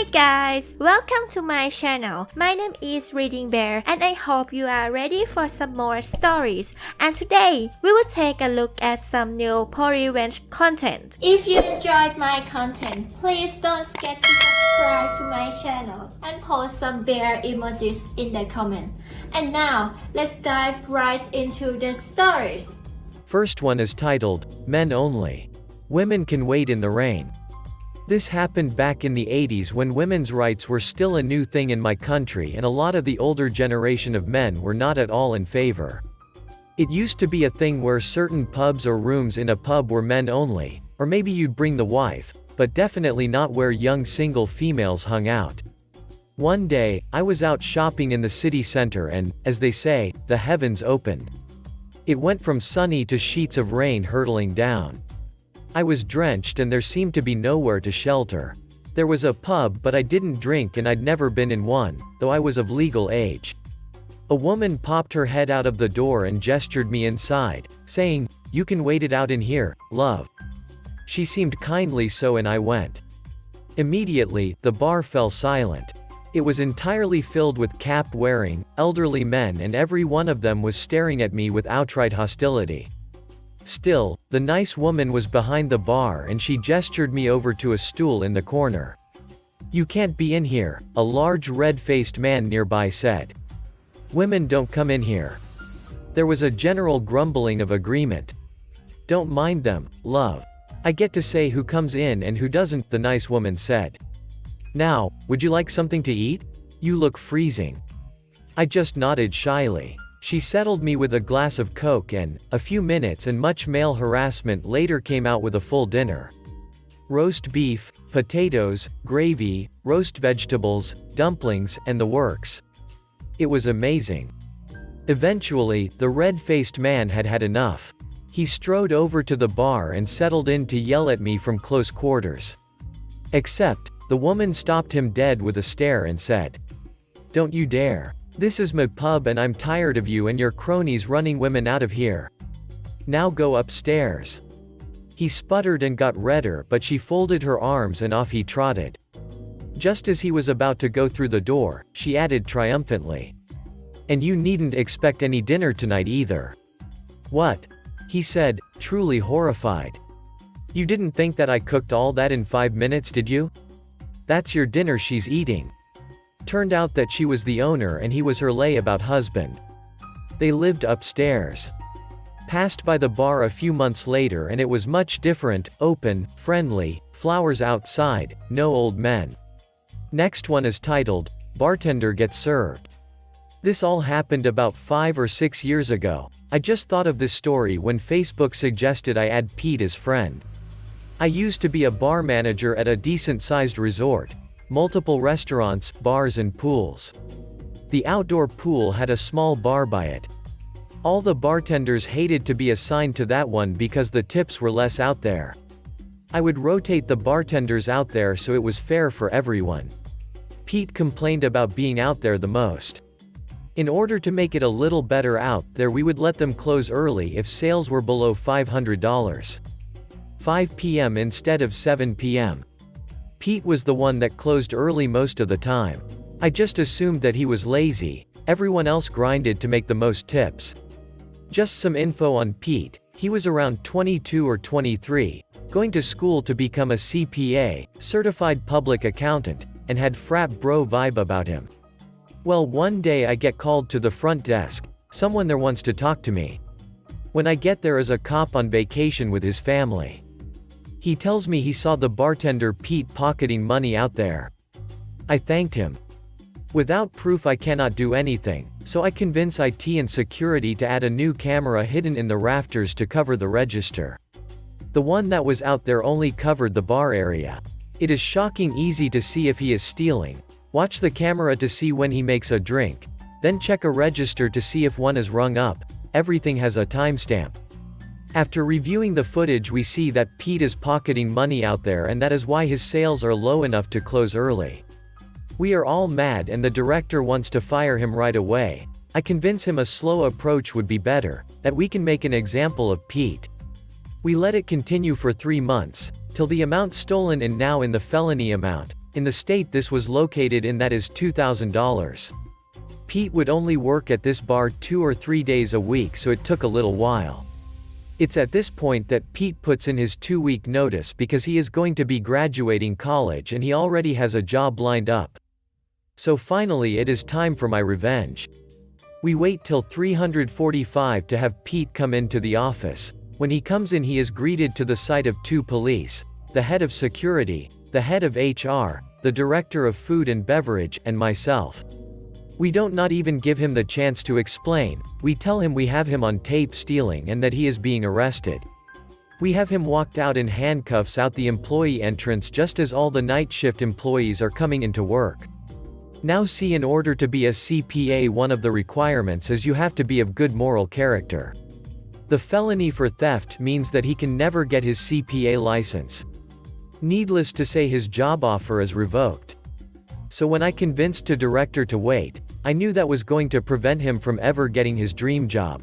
Hi guys, welcome to my channel. My name is ReadingBear and I hope you are ready for some more stories. And today, we will take a look at some new revenge content. If you enjoyed my content, please don't forget to subscribe to my channel and post some bear emojis in the comment. And now, let's dive right into the stories. First one is titled, Men Only. Women Can Wait in the Rain. This happened back in the 80s when women's rights were still a new thing in my country and a lot of the older generation of men were not at all in favor. It used to be a thing where certain pubs or rooms in a pub were men only, or maybe you'd bring the wife, but definitely not where young single females hung out. One day, I was out shopping in the city center and, as they say, the heavens opened. It went from sunny to sheets of rain hurtling down. I was drenched and there seemed to be nowhere to shelter. There was a pub but I didn't drink and I'd never been in one, though I was of legal age. A woman popped her head out of the door and gestured me inside, saying, "You can wait it out in here, love." She seemed kindly so and I went. Immediately, the bar fell silent. It was entirely filled with cap-wearing, elderly men and every one of them was staring at me with outright hostility. Still, the nice woman was behind the bar and she gestured me over to a stool in the corner. "You can't be in here," a large red-faced man nearby said. "Women don't come in here." There was a general grumbling of agreement. "Don't mind them, love. I get to say who comes in and who doesn't," the nice woman said. "Now, would you like something to eat? You look freezing." I just nodded shyly. She settled me with a glass of Coke and, a few minutes and much male harassment later came out with a full dinner. Roast beef, potatoes, gravy, roast vegetables, dumplings, and the works. It was amazing. Eventually, the red-faced man had had enough. He strode over to the bar and settled in to yell at me from close quarters. Except, the woman stopped him dead with a stare and said, "Don't you dare. This is my pub and I'm tired of you and your cronies running women out of here. Now go upstairs." He sputtered and got redder but she folded her arms and off he trotted. Just as he was about to go through the door, she added triumphantly, "And you needn't expect any dinner tonight either." "What?" he said, truly horrified. "You didn't think that I cooked all that in 5 minutes, did you? That's your dinner she's eating." Turned out that she was the owner and he was her layabout husband. They lived upstairs. Passed by the bar a few months later and it was much different, open, friendly, flowers outside, no old men. Next one is titled, Bartender Gets Served. This all happened about 5 or 6 years ago. I just thought of this story when Facebook suggested I add Pete as friend. I used to be a bar manager at a decent-sized resort. Multiple restaurants, bars and pools. The outdoor pool had a small bar by it. All the bartenders hated to be assigned to that one because the tips were less out there. I would rotate the bartenders out there so it was fair for everyone. Pete complained about being out there the most. In order to make it a little better out there we would let them close early if sales were below $500. 5 p.m. instead of 7 p.m. Pete was the one that closed early most of the time. I just assumed that he was lazy, everyone else grinded to make the most tips. Just some info on Pete, he was around 22 or 23, going to school to become a CPA, certified public accountant, and had frat bro vibe about him. Well, one day I get called to the front desk, someone there wants to talk to me. When I get there is a cop on vacation with his family. He tells me he saw the bartender Pete pocketing money out there. I thanked him. Without proof I cannot do anything, so I convince IT and security to add a new camera hidden in the rafters to cover the register. The one that was out there only covered the bar area. It is shocking easy to see if he is stealing. Watch the camera to see when he makes a drink. Then check a register to see if one is rung up. Everything has a timestamp. After reviewing the footage we see that Pete is pocketing money out there and that is why his sales are low enough to close early. We are all mad and the director wants to fire him right away. I convince him a slow approach would be better, that we can make an example of Pete. We let it continue for 3 months, till the amount stolen and now in the felony amount, In the state this was located in, that is $2,000. Pete would only work at this bar 2 or 3 days a week, so it took a little while. It's at this point that Pete puts in his 2-week notice because he is going to be graduating college and he already has a job lined up. So finally it is time for my revenge. We wait till 3:45 to have Pete come into the office. When he comes in, he is greeted to the sight of 2 police, the head of security, the head of HR, the director of food and beverage, and myself. We don't not even give him the chance to explain. We tell him we have him on tape stealing and that he is being arrested. We have him walked out in handcuffs out the employee entrance just as all the night shift employees are coming into work. Now see, in order to be a CPA, one of the requirements is you have to be of good moral character. The felony for theft means that he can never get his CPA license. Needless to say, his job offer is revoked. So when I convinced the director to wait, I knew that was going to prevent him from ever getting his dream job.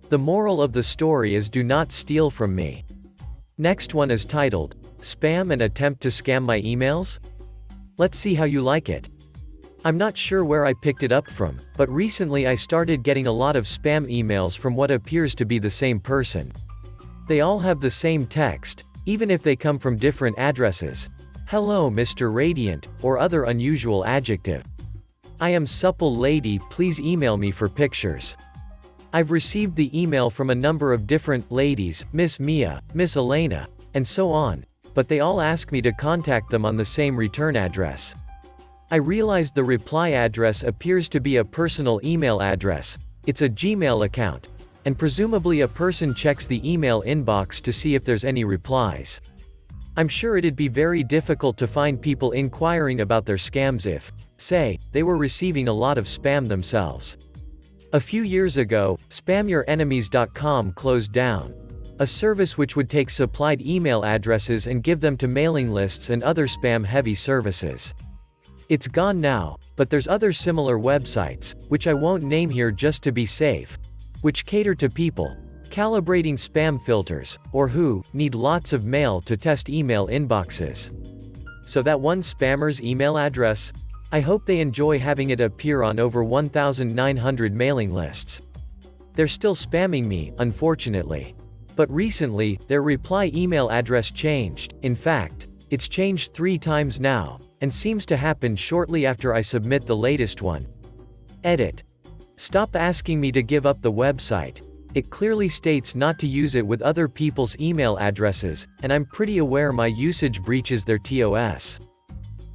The moral of the story is do not steal from me. Next one is titled, Spam and Attempt to Scam My Emails? Let's see how you like it. I'm not sure where I picked it up from, but recently I started getting a lot of spam emails from what appears to be the same person. They all have the same text, even if they come from different addresses. Hello Mr. Radiant, or other unusual adjective. I am supple lady, please email me for pictures. I've received the email from a number of different ladies, Miss Mia, Miss Elena, and so on, but they all ask me to contact them on the same return address. I realized the reply address appears to be a personal email address. It's a Gmail account, and presumably a person checks the email inbox to see if there's any replies. I'm sure it'd be very difficult to find people inquiring about their scams if, say, they were receiving a lot of spam themselves. A few years ago, SpamYourEnemies.com closed down, a service which would take supplied email addresses and give them to mailing lists and other spam-heavy services. It's gone now, but there's other similar websites, which I won't name here just to be safe, which cater to people calibrating spam filters, or who need lots of mail to test email inboxes. So that one spammer's email address? I hope they enjoy having it appear on over 1,900 mailing lists. They're still spamming me, unfortunately. But recently, their reply email address changed. In fact, it's changed 3 times now, and seems to happen shortly after I submit the latest one. Edit. Stop asking me to give up the website. It clearly states not to use it with other people's email addresses, and I'm pretty aware my usage breaches their TOS.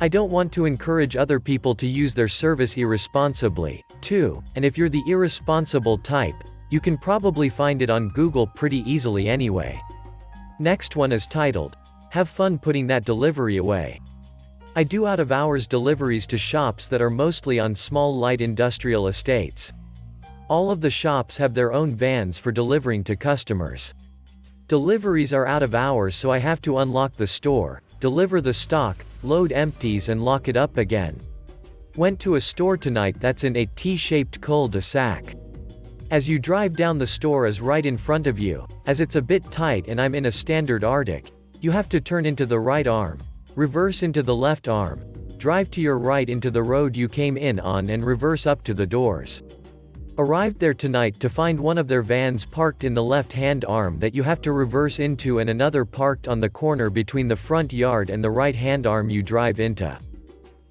I don't want to encourage other people to use their service irresponsibly, too, and if you're the irresponsible type, you can probably find it on Google pretty easily anyway. Next one is titled, Have Fun Putting That Delivery Away. I do out-of-hours deliveries to shops that are mostly on small light industrial estates. All of the shops have their own vans for delivering to customers. Deliveries are out of hours, so I have to unlock the store, deliver the stock, load empties and lock it up again. Went to a store tonight that's in a T-shaped cul-de-sac. As you drive down, the store is right in front of you. As it's a bit tight and I'm in a standard Arctic, you have to turn into the right arm, reverse into the left arm, drive to your right into the road you came in on and reverse up to the doors. Arrived there tonight to find one of their vans parked in the left-hand arm that you have to reverse into and another parked on the corner between the front yard and the right-hand arm you drive into.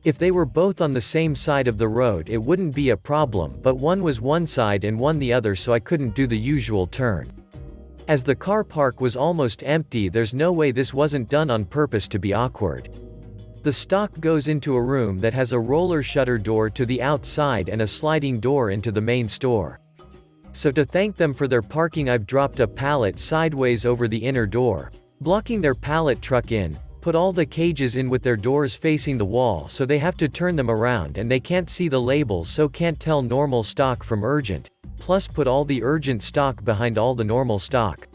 If they were both on the same side of the road it wouldn't be a problem, but one was one side and one the other, so I couldn't do the usual turn. As the car park was almost empty, there's no way this wasn't done on purpose to be awkward. The stock goes into a room that has a roller shutter door to the outside and a sliding door into the main store. So to thank them for their parking, I've dropped a pallet sideways over the inner door, blocking their pallet truck in, put all the cages in with their doors facing the wall so they have to turn them around and they can't see the labels, so can't tell normal stock from urgent, plus put all the urgent stock behind all the normal stock.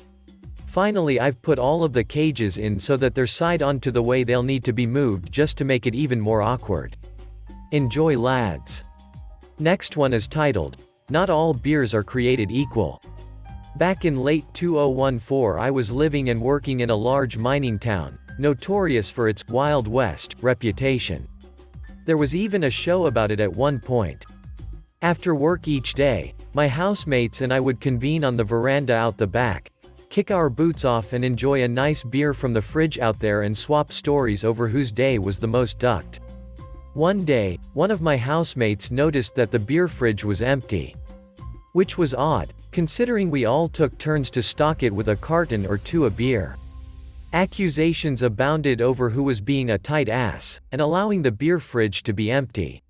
Finally, I've put all of the cages in so that they're side on to the way they'll need to be moved just to make it even more awkward. Enjoy, lads. Next one is titled, Not All Beers Are Created Equal. Back in late 2014 I was living and working in a large mining town, notorious for its Wild West reputation. There was even a show about it at one point. After work each day, my housemates and I would convene on the veranda out the back, kick our boots off and enjoy a nice beer from the fridge out there and swap stories over whose day was the most ducked. One day, one of my housemates noticed that the beer fridge was empty. Which was odd, considering we all took turns to stock it with a carton or two of beer. Accusations abounded over who was being a tight ass, and allowing the beer fridge to be empty.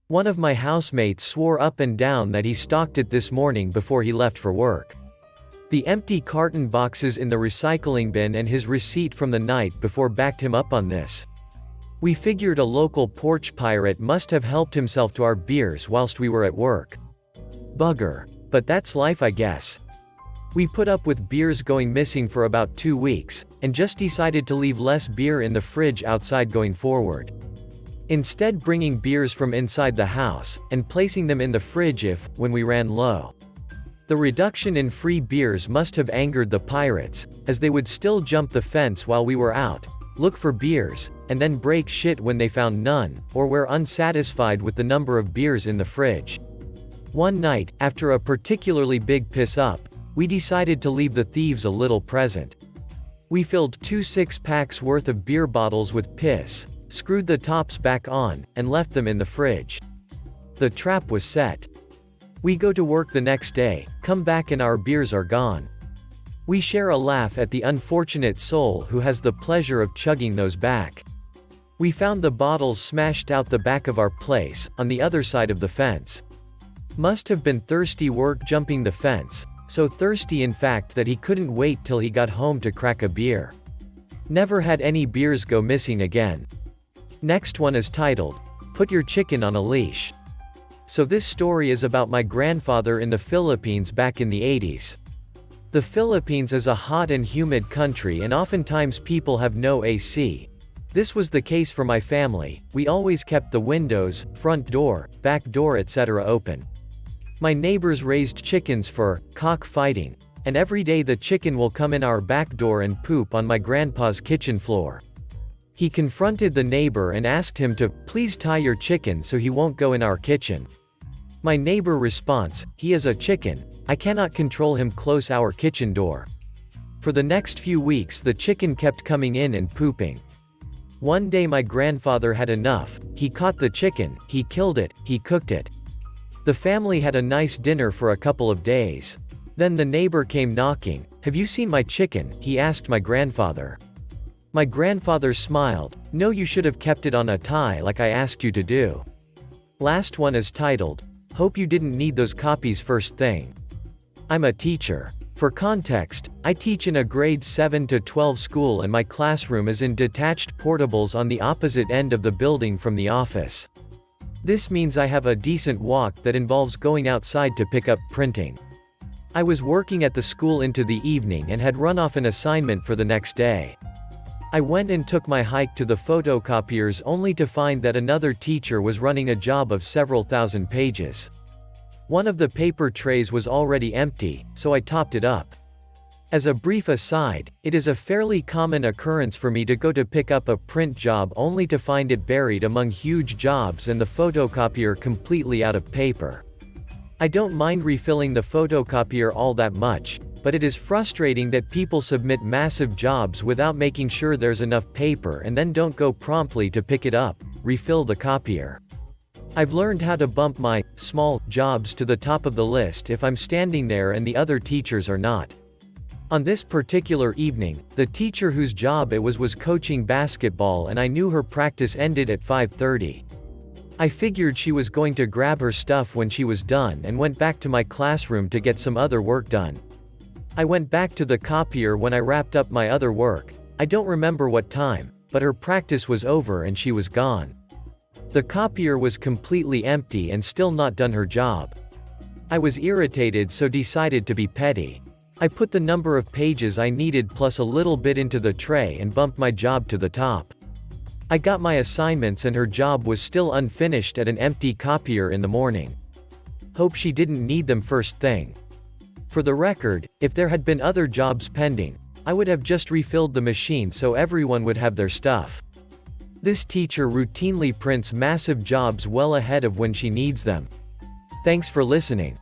One of my housemates swore up and down that he stocked it this morning before he left for work. The empty carton boxes in the recycling bin and his receipt from the night before backed him up on this. We figured a local porch pirate must have helped himself to our beers whilst we were at work. Bugger. But that's life, I guess. We put up with beers going missing for about 2 weeks, and just decided to leave less beer in the fridge outside going forward. Instead bringing beers from inside the house, and placing them in the fridge when we ran low. The reduction in free beers must have angered the pirates, as they would still jump the fence while we were out, look for beers, and then break shit when they found none, or were unsatisfied with the number of beers in the fridge. One night, after a particularly big piss-up, we decided to leave the thieves a little present. We filled 2 6-packs worth of beer bottles with piss, screwed the tops back on, and left them in the fridge. The trap was set. We go to work the next day, come back and our beers are gone. We share a laugh at the unfortunate soul who has the pleasure of chugging those back. We found the bottles smashed out the back of our place, on the other side of the fence. Must have been thirsty work jumping the fence, so thirsty in fact that he couldn't wait till he got home to crack a beer. Never had any beers go missing again. Next one is titled, Put Your Chicken on a Leash. So this story is about my grandfather in the Philippines back in the 80s. The Philippines is a hot and humid country and oftentimes people have no AC. This was the case for my family. We always kept the windows, front door, back door etc. open. My neighbors raised chickens for cockfighting, and every day the chicken will come in our back door and poop on my grandpa's kitchen floor. He confronted the neighbor and asked him to please tie your chicken so he won't go in our kitchen. My neighbor response, he is a chicken, I cannot control him close our kitchen door. For the next few weeks the chicken kept coming in and pooping. One day my grandfather had enough, he caught the chicken, he killed it, he cooked it. The family had a nice dinner for a couple of days. Then the neighbor came knocking, have you seen my chicken, he asked my grandfather. My grandfather smiled, no you should have kept it on a tie like I asked you to do. Last one is titled, Hope you didn't need those copies first thing. I'm a teacher. For context, I teach in a grade 7 to 12 school and my classroom is in detached portables on the opposite end of the building from the office. This means I have a decent walk that involves going outside to pick up printing. I was working at the school into the evening and had run off an assignment for the next day. I went and took my hike to the photocopiers only to find that another teacher was running a job of several thousand pages. One of the paper trays was already empty, so I topped it up. As a brief aside, it is a fairly common occurrence for me to go to pick up a print job only to find it buried among huge jobs and the photocopier completely out of paper. I don't mind refilling the photocopier all that much, but it is frustrating that people submit massive jobs without making sure there's enough paper and then don't go promptly to pick it up, refill the copier. I've learned how to bump my small jobs to the top of the list if I'm standing there and the other teachers are not. On this particular evening, the teacher whose job it was coaching basketball and I knew her practice ended at 5:30. I figured she was going to grab her stuff when she was done and went back to my classroom to get some other work done. I went back to the copier when I wrapped up my other work. I don't remember what time, but her practice was over and she was gone. The copier was completely empty and still not done her job. I was irritated so decided to be petty. I put the number of pages I needed plus a little bit into the tray and bumped my job to the top. I got my assignments and her job was still unfinished at an empty copier in the morning. Hope she didn't need them first thing. For the record, if there had been other jobs pending, I would have just refilled the machine so everyone would have their stuff. This teacher routinely prints massive jobs well ahead of when she needs them. Thanks for listening.